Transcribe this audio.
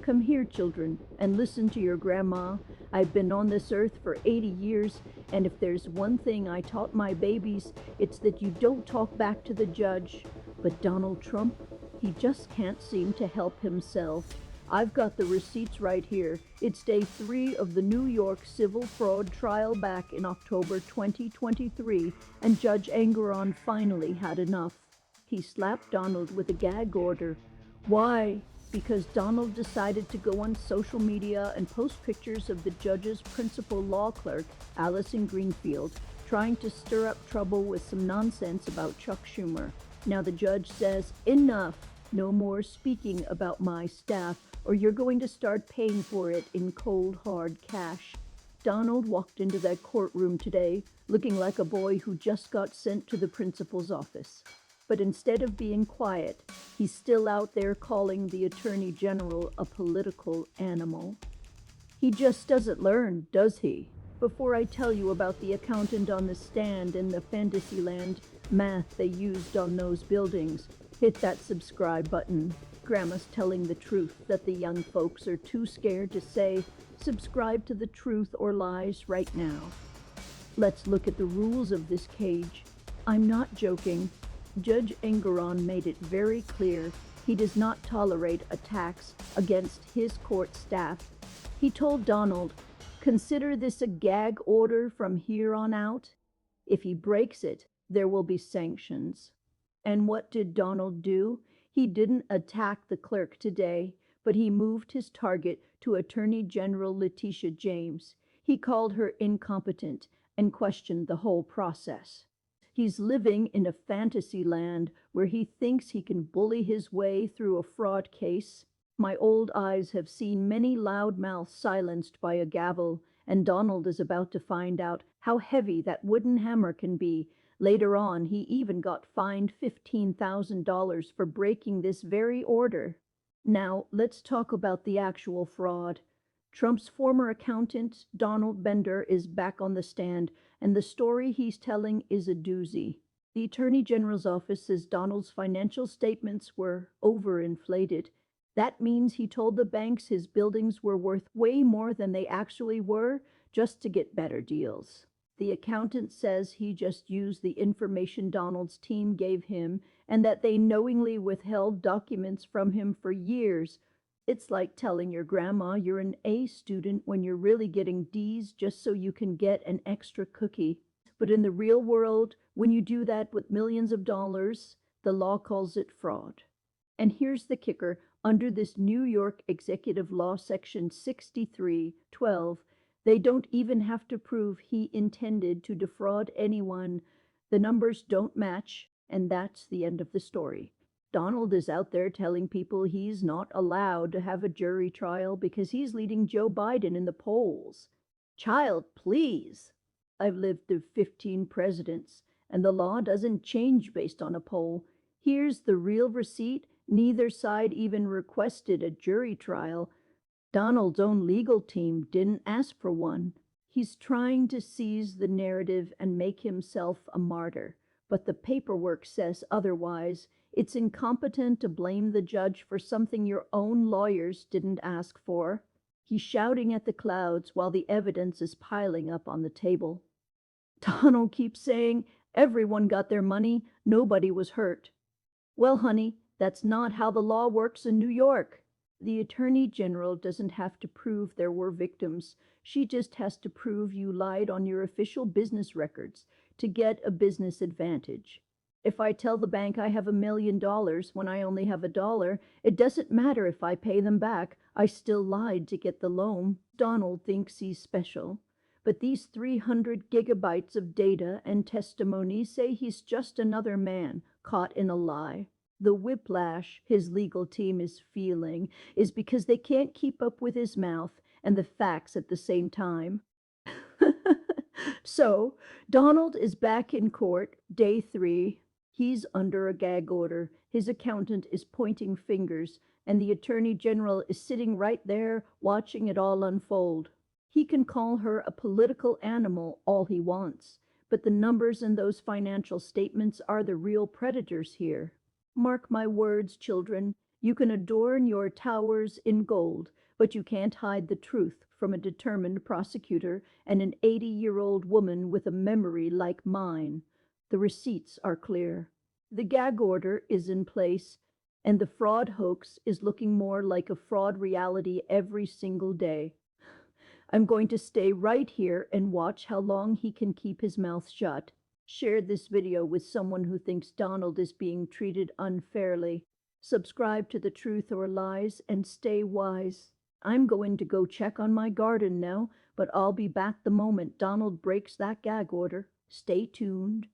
Come here, children, and listen to your grandma. I've been on this earth for 80 years, and if there's one thing I taught my babies, it's that you don't talk back to the judge. But Donald Trump, he just can't seem to help himself. I've got the receipts right here. It's day 3 of the New York civil fraud trial back in October 2023, and Judge Engoron finally had enough. He slapped Donald with a gag order. Why? Because Donald decided to go on social media and post pictures of the judge's principal law clerk, Allison Greenfield, trying to stir up trouble with some nonsense about Chuck Schumer. Now the judge says, enough, no more speaking about my staff, or you're going to start paying for it in cold, hard cash. Donald walked into that courtroom today looking like a boy who just got sent to the principal's office. But instead of being quiet, he's still out there calling the Attorney General a political animal. He just doesn't learn, does he? Before I tell you about the accountant on the stand and the Fantasyland math they used on those buildings, hit that subscribe button. Grandma's telling the truth that the young folks are too scared to say, subscribe to the truth or lies right now. Let's look at the rules of this cage. I'm not joking. Judge Engoron made it very clear he does not tolerate attacks against his court staff. He told Donald, consider this a gag order from here on out. If he breaks it, there will be sanctions. And what did Donald do? He didn't attack the clerk today, but he moved his target to Attorney General Letitia James. He called her incompetent and questioned the whole process. He's living in a fantasy land where he thinks he can bully his way through a fraud case. My old eyes have seen many loud mouths silenced by a gavel, and Donald is about to find out how heavy that wooden hammer can be. Later on, he even got fined $15,000 for breaking this very order. Now, let's talk about the actual fraud. Trump's former accountant, Donald Bender, is back on the stand, and the story he's telling is a doozy. The Attorney General's office says Donald's financial statements were over-inflated. That means he told the banks his buildings were worth way more than they actually were, just to get better deals. The accountant says he just used the information Donald's team gave him, and that they knowingly withheld documents from him for years. It's like telling your grandma you're an A student when you're really getting D's just so you can get an extra cookie. But in the real world, when you do that with millions of dollars, the law calls it fraud. And here's the kicker. Under this New York Executive Law Section 63:12, they don't even have to prove he intended to defraud anyone. The numbers don't match, and that's the end of the story. Donald is out there telling people he's not allowed to have a jury trial because he's leading Joe Biden in the polls. Child, please. I've lived through 15 presidents, and the law doesn't change based on a poll. Here's the real receipt. Neither side even requested a jury trial. Donald's own legal team didn't ask for one. He's trying to seize the narrative and make himself a martyr, but the paperwork says otherwise. It's incompetent to blame the judge for something your own lawyers didn't ask for. He's shouting at the clouds while the evidence is piling up on the table. Donald keeps saying, everyone got their money, nobody was hurt. Well, honey, that's not how the law works in New York. The Attorney General doesn't have to prove there were victims. She just has to prove you lied on your official business records to get a business advantage. If I tell the bank I have $1 million when I only have $1, it doesn't matter if I pay them back. I still lied to get the loan. Donald thinks he's special. But these 300 gigabytes of data and testimony say he's just another man caught in a lie. The whiplash his legal team is feeling is because they can't keep up with his mouth and the facts at the same time. So, Donald is back in court, day 3. He's under a gag order. His accountant is pointing fingers, and the Attorney General is sitting right there watching it all unfold. He can call her a political animal all he wants, but the numbers in those financial statements are the real predators here. Mark my words, children, You can adorn your towers in gold, but you can't hide the truth from a determined prosecutor and an 80-year-old woman with a memory like mine. The receipts are clear. The gag order is in place, and the fraud hoax is looking more like a fraud reality every single day. I'm going to stay right here and watch how long he can keep his mouth shut. Share this video with someone who thinks Donald is being treated unfairly. Subscribe to The Truth or Lies and stay wise. I'm going to go check on my garden now, but I'll be back the moment Donald breaks that gag order. Stay tuned.